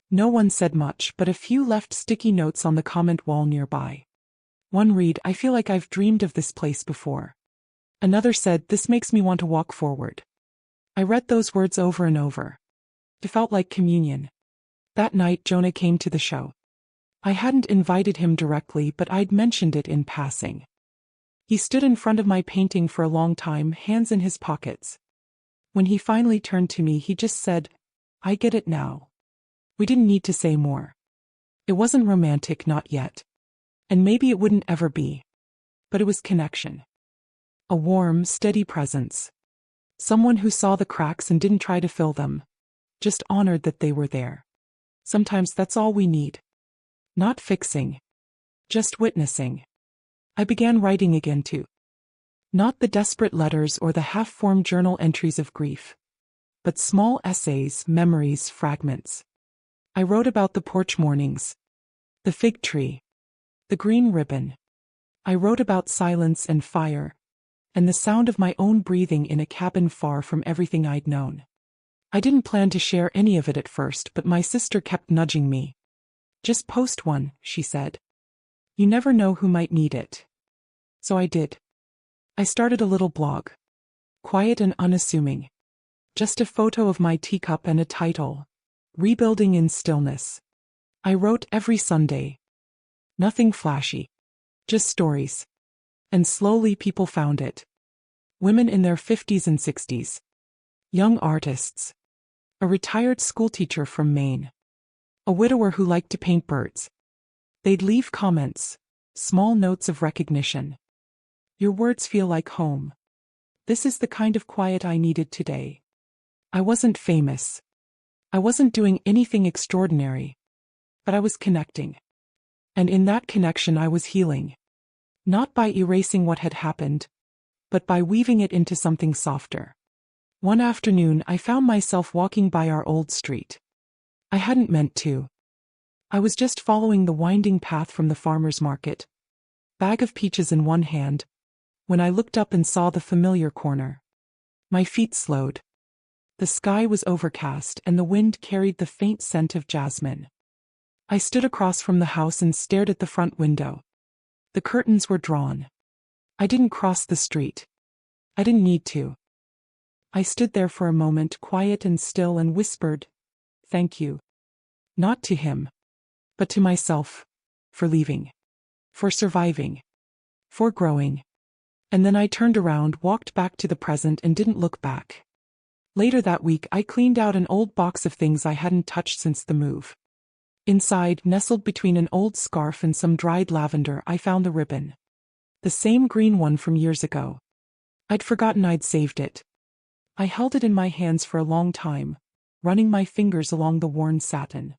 No one said much, but a few left sticky notes on the comment wall nearby. One read, "I feel like I've dreamed of this place before." Another said, "This makes me want to walk forward." I read those words over and over. It felt like communion. That night Jonah came to the show. I hadn't invited him directly, but I'd mentioned it in passing. He stood in front of my painting for a long time, hands in his pockets. When he finally turned to me, he just said, "I get it now." We didn't need to say more. It wasn't romantic, not yet. And maybe it wouldn't ever be. But it was connection. A warm, steady presence. Someone who saw the cracks and didn't try to fill them. Just honored that they were there. Sometimes that's all we need. Not fixing. Just witnessing. I began writing again too. Not the desperate letters or the half-formed journal entries of grief. But small essays, memories, fragments. I wrote about the porch mornings. The fig tree. The green ribbon. I wrote about silence and fire. And the sound of my own breathing in a cabin far from everything I'd known. I didn't plan to share any of it at first, but my sister kept nudging me. "Just post one," she said. "You never know who might need it." So I did. I started a little blog. Quiet and unassuming. Just a photo of my teacup and a title. Rebuilding in Stillness. I wrote every Sunday. Nothing flashy. Just stories. And slowly people found it. Women in their 50s and 60s. Young artists. A retired schoolteacher from Maine. A widower who liked to paint birds. They'd leave comments. Small notes of recognition. "Your words feel like home. This is the kind of quiet I needed today." I wasn't famous. I wasn't doing anything extraordinary. But I was connecting. And in that connection I was healing. Not by erasing what had happened, but by weaving it into something softer. One afternoon I found myself walking by our old street. I hadn't meant to. I was just following the winding path from the farmer's market. Bag of peaches in one hand, when I looked up and saw the familiar corner. My feet slowed. The sky was overcast and the wind carried the faint scent of jasmine. I stood across from the house and stared at the front window. The curtains were drawn. I didn't cross the street. I didn't need to. I stood there for a moment, quiet and still, and whispered, "Thank you." Not to him, but to myself, for leaving, for surviving, for growing. And then I turned around, walked back to the present, and didn't look back. Later that week I cleaned out an old box of things I hadn't touched since the move. Inside, nestled between an old scarf and some dried lavender, I found the ribbon. The same green one from years ago. I'd forgotten I'd saved it. I held it in my hands for a long time, running my fingers along the worn satin.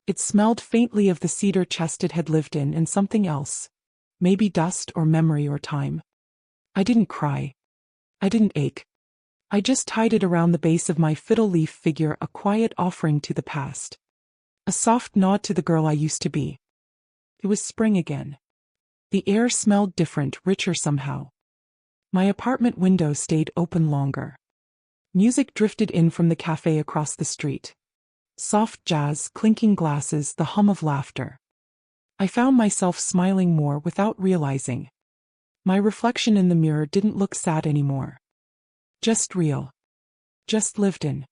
It smelled faintly of the cedar chest it had lived in and something else. Maybe dust or memory or time. I didn't cry. I didn't ache. I just tied it around the base of my fiddle leaf figure, a quiet offering to the past. A soft nod to the girl I used to be. It was spring again. The air smelled different, richer somehow. My apartment window stayed open longer. Music drifted in from the cafe across the street. Soft jazz, clinking glasses, the hum of laughter. I found myself smiling more without realizing. My reflection in the mirror didn't look sad anymore. Just real. Just lived in.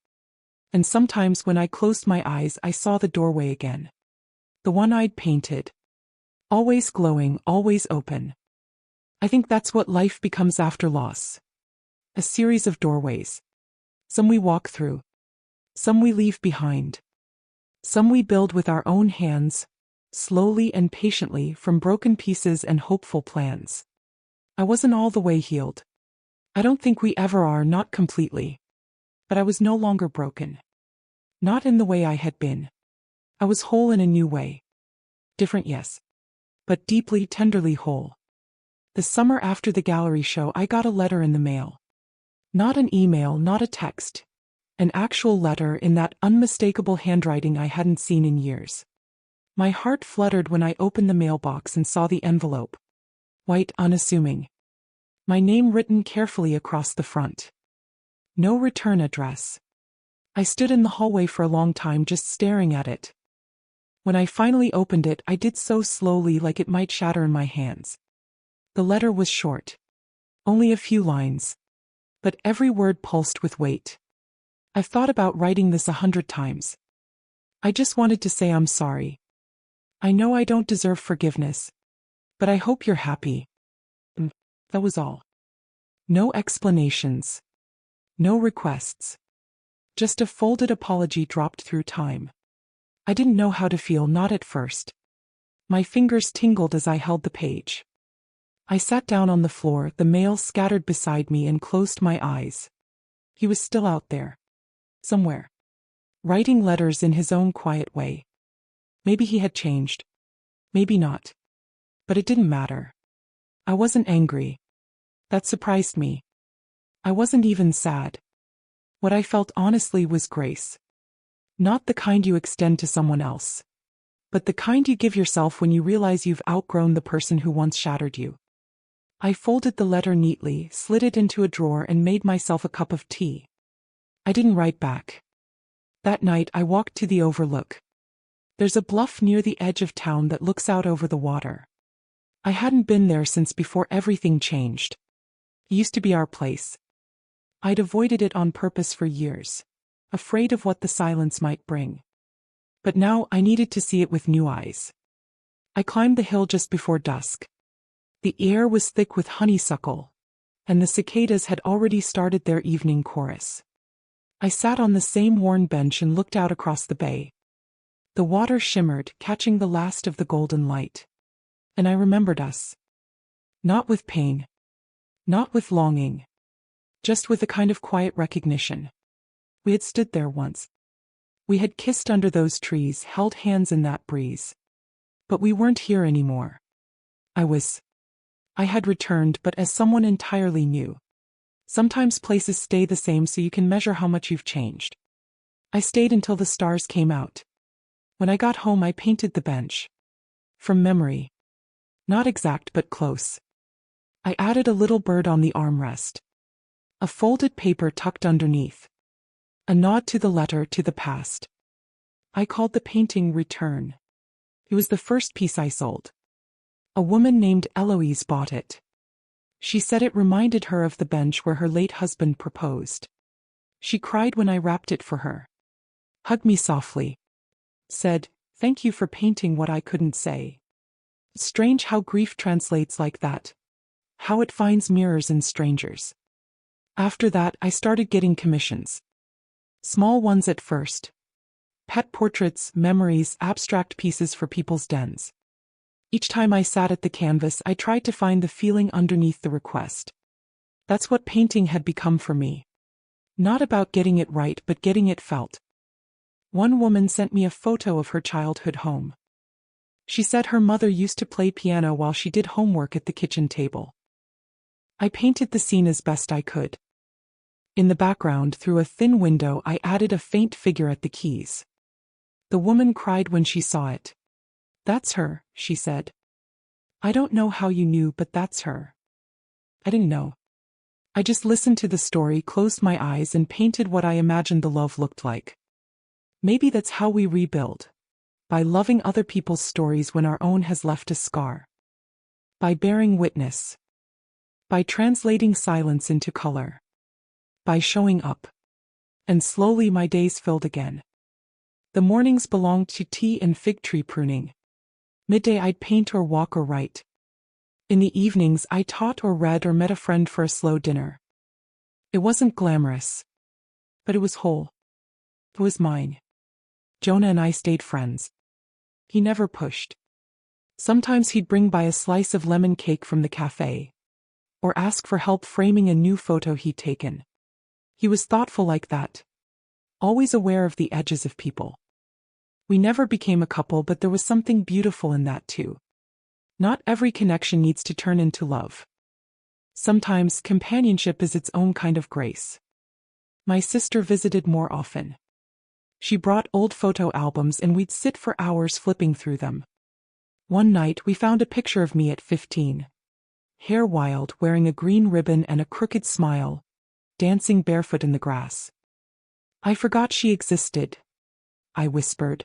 And sometimes when I closed my eyes, I saw the doorway again. The one I'd painted. Always glowing, always open. I think that's what life becomes after loss. A series of doorways. Some we walk through. Some we leave behind. Some we build with our own hands, slowly and patiently, from broken pieces and hopeful plans. I wasn't all the way healed. I don't think we ever are, not completely. But I was no longer broken. Not in the way I had been. I was whole in a new way. Different, yes. But deeply, tenderly whole. The summer after the gallery show, I got a letter in the mail. Not an email, not a text. An actual letter in that unmistakable handwriting I hadn't seen in years. My heart fluttered when I opened the mailbox and saw the envelope. White, unassuming. My name written carefully across the front. No return address. I stood in the hallway for a long time just staring at it. When I finally opened it, I did so slowly, like it might shatter in my hands. The letter was short. Only a few lines. But every word pulsed with weight. I've thought about writing this 100 times. I just wanted to say I'm sorry. I know I don't deserve forgiveness. But I hope you're happy. That was all. No explanations. No requests. Just a folded apology dropped through time. I didn't know how to feel, not at first. My fingers tingled as I held the page. I sat down on the floor, the mail scattered beside me, and closed my eyes. He was still out there. Somewhere. Writing letters in his own quiet way. Maybe he had changed. Maybe not. But it didn't matter. I wasn't angry. That surprised me. I wasn't even sad. What I felt honestly was grace. Not the kind you extend to someone else. But the kind you give yourself when you realize you've outgrown the person who once shattered you. I folded the letter neatly, slid it into a drawer, and made myself a cup of tea. I didn't write back. That night I walked to the overlook. There's a bluff near the edge of town that looks out over the water. I hadn't been there since before everything changed. It used to be our place. I'd avoided it on purpose for years, afraid of what the silence might bring. But now I needed to see it with new eyes. I climbed the hill just before dusk. The air was thick with honeysuckle, and the cicadas had already started their evening chorus. I sat on the same worn bench and looked out across the bay. The water shimmered, catching the last of the golden light. And I remembered us. Not with pain. Not with longing. Just with a kind of quiet recognition. We had stood there once. We had kissed under those trees, held hands in that breeze. But we weren't here anymore. I had returned, but as someone entirely new. Sometimes places stay the same, so you can measure how much you've changed. I stayed until the stars came out. When I got home, I painted the bench. From memory. Not exact, but close. I added a little bird on the armrest. A folded paper tucked underneath. A nod to the letter, to the past. I called the painting Return. It was the first piece I sold. A woman named Eloise bought it. She said it reminded her of the bench where her late husband proposed. She cried when I wrapped it for her. Hugged me softly. Said, "Thank you for painting what I couldn't say." Strange how grief translates like that. How it finds mirrors in strangers. After that, I started getting commissions. Small ones at first. Pet portraits, memories, abstract pieces for people's dens. Each time I sat at the canvas, I tried to find the feeling underneath the request. That's what painting had become for me. Not about getting it right, but getting it felt. One woman sent me a photo of her childhood home. She said her mother used to play piano while she did homework at the kitchen table. I painted the scene as best I could. In the background, through a thin window, I added a faint figure at the keys. The woman cried when she saw it. "That's her," she said. "I don't know how you knew, but that's her." I didn't know. I just listened to the story, closed my eyes, and painted what I imagined the love looked like. Maybe that's how we rebuild. By loving other people's stories when our own has left a scar. By bearing witness. By translating silence into color. By showing up. And slowly my days filled again. The mornings belonged to tea and fig tree pruning. Midday I'd paint or walk or write. In the evenings I taught or read or met a friend for a slow dinner. It wasn't glamorous. But it was whole. It was mine. Jonah and I stayed friends. He never pushed. Sometimes he'd bring by a slice of lemon cake from the cafe. Or ask for help framing a new photo he'd taken. He was thoughtful like that. Always aware of the edges of people. We never became a couple, but there was something beautiful in that too. Not every connection needs to turn into love. Sometimes companionship is its own kind of grace. My sister visited more often. She brought old photo albums and we'd sit for hours flipping through them. One night we found a picture of me at 15. Hair wild, wearing a green ribbon and a crooked smile, dancing barefoot in the grass. "I forgot she existed," I whispered.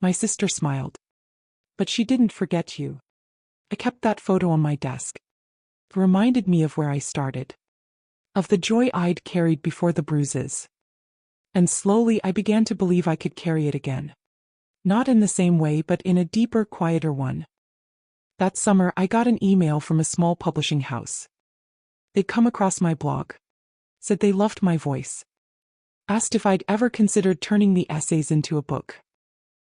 My sister smiled. "But she didn't forget you." I kept that photo on my desk. It reminded me of where I started. Of the joy I'd carried before the bruises. And slowly I began to believe I could carry it again. Not in the same way, but in a deeper, quieter one. That summer I got an email from a small publishing house. They'd come across my blog. Said they loved my voice. Asked if I'd ever considered turning the essays into a book.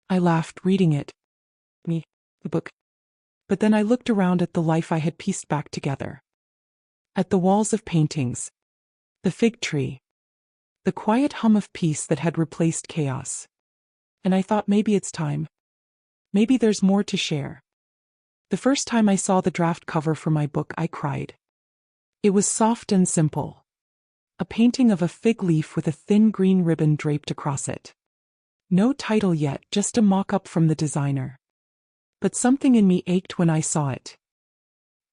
I laughed, reading it. Me, the book. But then I looked around at the life I had pieced back together. At the walls of paintings. The fig tree. The quiet hum of peace that had replaced chaos. And I thought, maybe it's time. Maybe there's more to share. The first time I saw the draft cover for my book, I cried. It was soft and simple. A painting of a fig leaf with a thin green ribbon draped across it. No title yet, just a mock-up from the designer. But something in me ached when I saw it.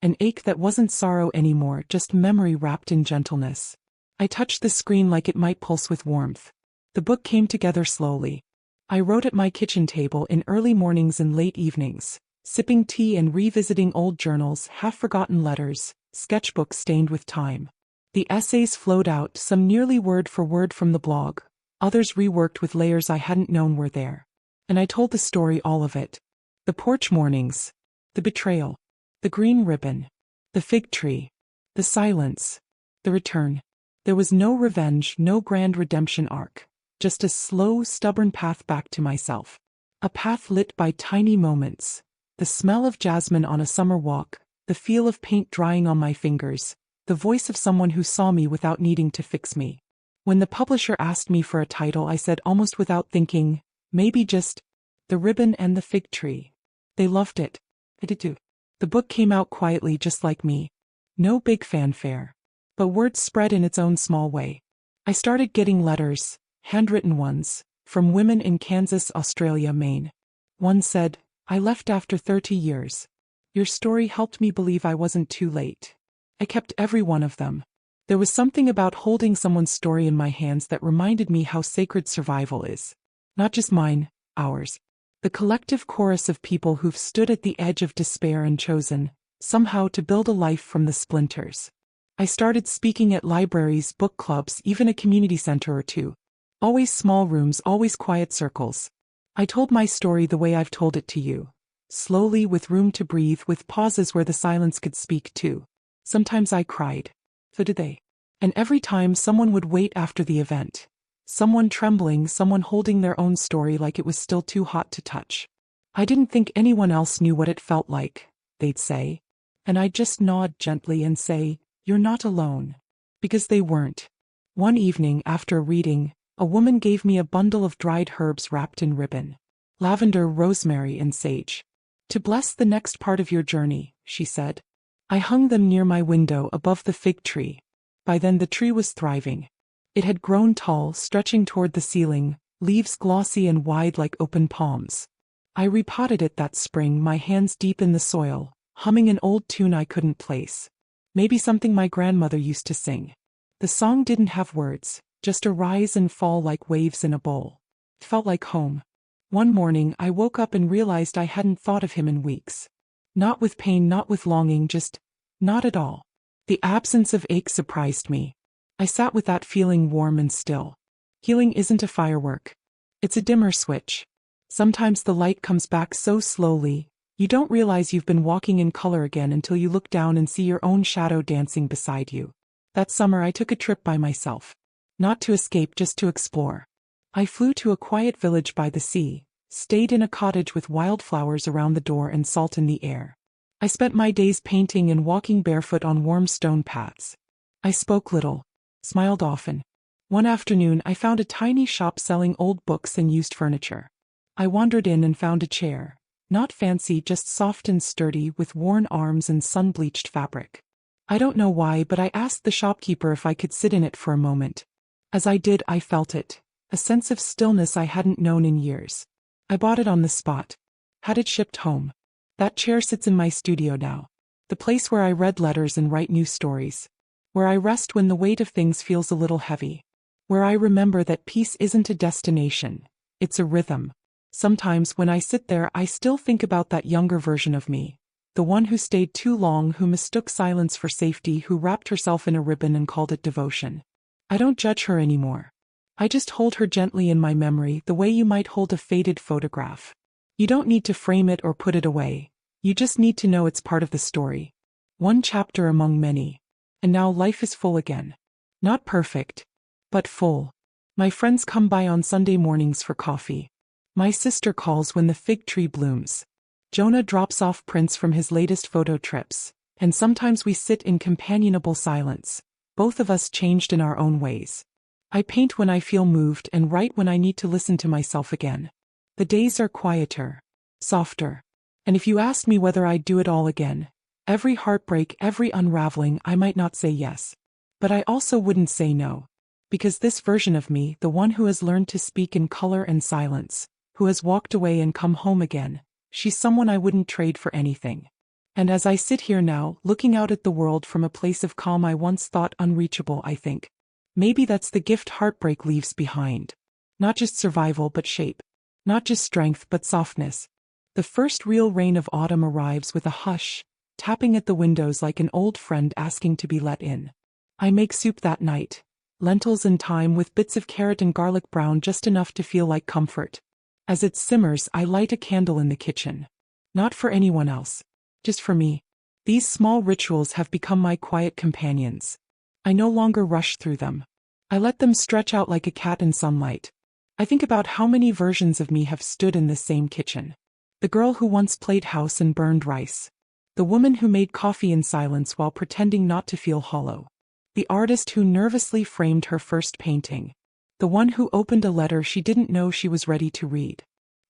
An ache that wasn't sorrow anymore, just memory wrapped in gentleness. I touched the screen like it might pulse with warmth. The book came together slowly. I wrote at my kitchen table in early mornings and late evenings, sipping tea and revisiting old journals, half-forgotten letters, sketchbooks stained with time. The essays flowed out, some nearly word for word from the blog, others reworked with layers I hadn't known were there. And I told the story, all of it. The porch mornings, the betrayal, the green ribbon, the fig tree, the silence, the return. There was no revenge, no grand redemption arc, just a slow, stubborn path back to myself. A path lit by tiny moments, the smell of jasmine on a summer walk, the feel of paint drying on my fingers, the voice of someone who saw me without needing to fix me. When the publisher asked me for a title, I said almost without thinking, maybe just The Ribbon and the Fig Tree. They loved it. I did too. The book came out quietly, just like me. No big fanfare. But word spread in its own small way. I started getting letters, handwritten ones, from women in Kansas, Australia, Maine. One said, "I left after 30 years. Your story helped me believe I wasn't too late." I kept every one of them. There was something about holding someone's story in my hands that reminded me how sacred survival is. Not just mine, ours. The collective chorus of people who've stood at the edge of despair and chosen, somehow, to build a life from the splinters. I started speaking at libraries, book clubs, even a community center or two. Always small rooms, always quiet circles. I told my story the way I've told it to you. Slowly, with room to breathe, with pauses where the silence could speak too. Sometimes I cried. So did they. And every time someone would wait after the event. Someone trembling, someone holding their own story like it was still too hot to touch. I didn't think anyone else knew what it felt like, they'd say. And I'd just nod gently and say, "You're not alone." Because they weren't. One evening, after a reading, a woman gave me a bundle of dried herbs wrapped in ribbon. Lavender, rosemary, and sage. "To bless the next part of your journey," she said. I hung them near my window above the fig tree. By then the tree was thriving. It had grown tall, stretching toward the ceiling, leaves glossy and wide like open palms. I repotted it that spring, my hands deep in the soil, humming an old tune I couldn't place. Maybe something my grandmother used to sing. The song didn't have words, just a rise and fall like waves in a bowl. It felt like home. One morning I woke up and realized I hadn't thought of him in weeks. Not with pain, not with longing, just not at all. The absence of ache surprised me. I sat with that feeling, warm and still. Healing isn't a firework. It's a dimmer switch. Sometimes the light comes back so slowly, you don't realize you've been walking in color again until you look down and see your own shadow dancing beside you. That summer I took a trip by myself. Not to escape, just to explore. I flew to a quiet village by the sea, stayed in a cottage with wildflowers around the door and salt in the air. I spent my days painting and walking barefoot on warm stone paths. I spoke little, smiled often. One afternoon I found a tiny shop selling old books and used furniture. I wandered in and found a chair. Not fancy, just soft and sturdy, with worn arms and sun-bleached fabric. I don't know why, but I asked the shopkeeper if I could sit in it for a moment. As I did, I felt it. A sense of stillness I hadn't known in years. I bought it on the spot. Had it shipped home. That chair sits in my studio now. The place where I read letters and write new stories. Where I rest when the weight of things feels a little heavy. Where I remember that peace isn't a destination. It's a rhythm. Sometimes when I sit there I still think about that younger version of me. The one who stayed too long, who mistook silence for safety, who wrapped herself in a ribbon and called it devotion. I don't judge her anymore. I just hold her gently in my memory, the way you might hold a faded photograph. You don't need to frame it or put it away. You just need to know it's part of the story. One chapter among many. And now life is full again. Not perfect, but full. My friends come by on Sunday mornings for coffee. My sister calls when the fig tree blooms. Jonah drops off prints from his latest photo trips. And sometimes we sit in companionable silence, both of us changed in our own ways. I paint when I feel moved and write when I need to listen to myself again. The days are quieter, softer. And if you asked me whether I'd do it all again, every heartbreak, every unraveling, I might not say yes. But I also wouldn't say no. Because this version of me, the one who has learned to speak in color and silence, who has walked away and come home again, she's someone I wouldn't trade for anything. And as I sit here now, looking out at the world from a place of calm I once thought unreachable, I think, maybe that's the gift heartbreak leaves behind. Not just survival but shape. Not just strength but softness. The first real rain of autumn arrives with a hush, tapping at the windows like an old friend asking to be let in. I make soup that night. Lentils and thyme with bits of carrot and garlic brown, just enough to feel like comfort. As it simmers, I light a candle in the kitchen. Not for anyone else. Just for me. These small rituals have become my quiet companions. I no longer rush through them. I let them stretch out like a cat in sunlight. I think about how many versions of me have stood in this same kitchen. The girl who once played house and burned rice. The woman who made coffee in silence while pretending not to feel hollow. The artist who nervously framed her first painting. The one who opened a letter she didn't know she was ready to read.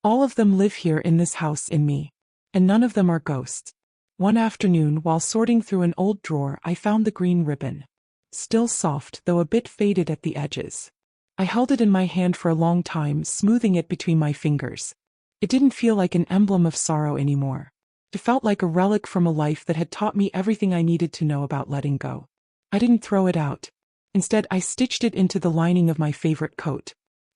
All of them live here in this house in me. And none of them are ghosts. One afternoon, while sorting through an old drawer, I found the green ribbon. Still soft, though a bit faded at the edges. I held it in my hand for a long time, smoothing it between my fingers. It didn't feel like an emblem of sorrow anymore. It felt like a relic from a life that had taught me everything I needed to know about letting go. I didn't throw it out. Instead, I stitched it into the lining of my favorite coat.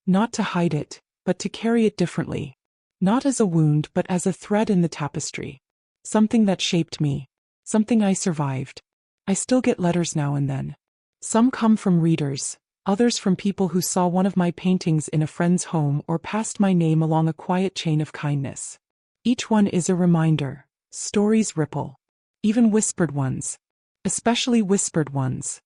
Not to hide it, but to carry it differently. Not as a wound, but as a thread in the tapestry. Something that shaped me. Something I survived. I still get letters now and then. Some come from readers, others from people who saw one of my paintings in a friend's home or passed my name along a quiet chain of kindness. Each one is a reminder. Stories ripple. Even whispered ones. Especially whispered ones.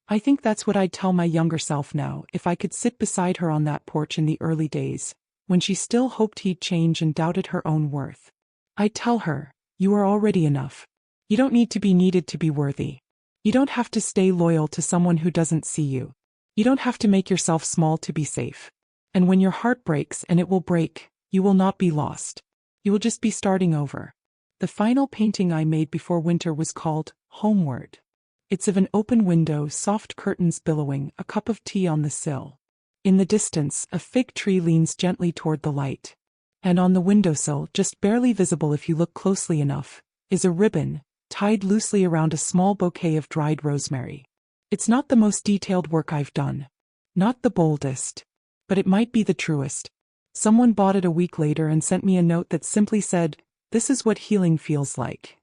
I think that's what I'd tell my younger self now, if I could sit beside her on that porch in the early days, when she still hoped he'd change and doubted her own worth. I'd tell her, you are already enough. You don't need to be needed to be worthy. You don't have to stay loyal to someone who doesn't see you. You don't have to make yourself small to be safe. And when your heart breaks, and it will break, you will not be lost. You will just be starting over. The final painting I made before winter was called Homeward. It's of an open window, soft curtains billowing, a cup of tea on the sill. In the distance, a fig tree leans gently toward the light. And on the windowsill, just barely visible if you look closely enough, is a ribbon, tied loosely around a small bouquet of dried rosemary. It's not the most detailed work I've done. Not the boldest. But it might be the truest. Someone bought it a week later and sent me a note that simply said, "This is what healing feels like."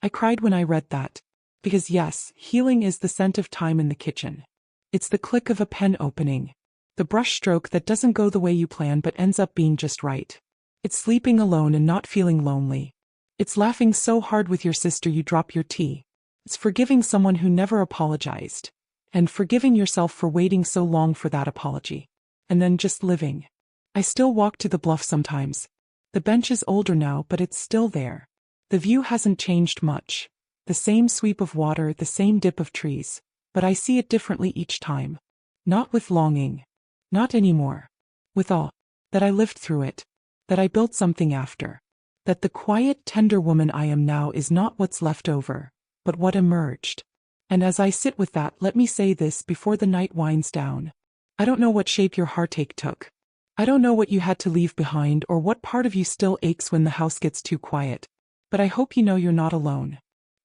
I cried when I read that. Because yes, healing is the scent of time in the kitchen. It's the click of a pen opening. The brush stroke that doesn't go the way you plan but ends up being just right. It's sleeping alone and not feeling lonely. It's laughing so hard with your sister you drop your tea. It's forgiving someone who never apologized. And forgiving yourself for waiting so long for that apology. And then just living. I still walk to the bluff sometimes. The bench is older now, but it's still there. The view hasn't changed much. The same sweep of water, the same dip of trees. But I see it differently each time. Not with longing. Not anymore. With awe. That I lived through it. That I built something after. That the quiet, tender woman I am now is not what's left over, but what emerged. And as I sit with that, let me say this before the night winds down. I don't know what shape your heartache took. I don't know what you had to leave behind or what part of you still aches when the house gets too quiet. But I hope you know you're not alone.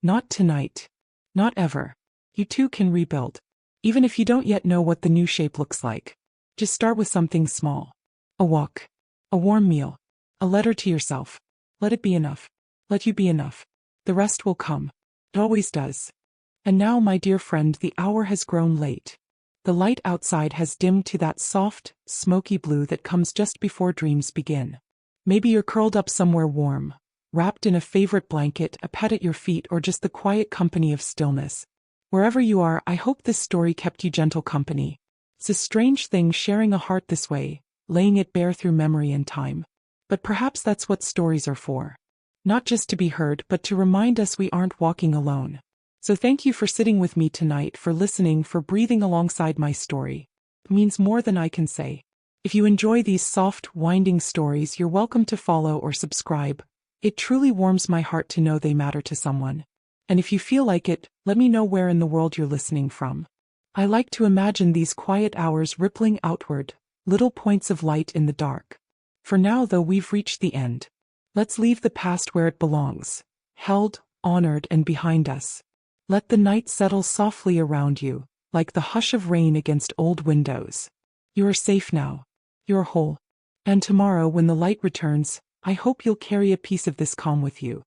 Not tonight. Not ever. You too can rebuild. Even if you don't yet know what the new shape looks like. Just start with something small. A walk. A warm meal. A letter to yourself. Let it be enough. Let you be enough. The rest will come. It always does. And now, my dear friend, the hour has grown late. The light outside has dimmed to that soft, smoky blue that comes just before dreams begin. Maybe you're curled up somewhere warm, wrapped in a favorite blanket, a pet at your feet, or just the quiet company of stillness. Wherever you are, I hope this story kept you gentle company. It's a strange thing sharing a heart this way, laying it bare through memory and time. But perhaps that's what stories are for. Not just to be heard, but to remind us we aren't walking alone. So thank you for sitting with me tonight, for listening, for breathing alongside my story. It means more than I can say. If you enjoy these soft, winding stories, you're welcome to follow or subscribe. It truly warms my heart to know they matter to someone. And if you feel like it, let me know where in the world you're listening from. I like to imagine these quiet hours rippling outward, little points of light in the dark. For now, though, we've reached the end. Let's leave the past where it belongs, held, honored, and behind us. Let the night settle softly around you, like the hush of rain against old windows. You are safe now. You're whole. And tomorrow, when the light returns, I hope you'll carry a piece of this calm with you.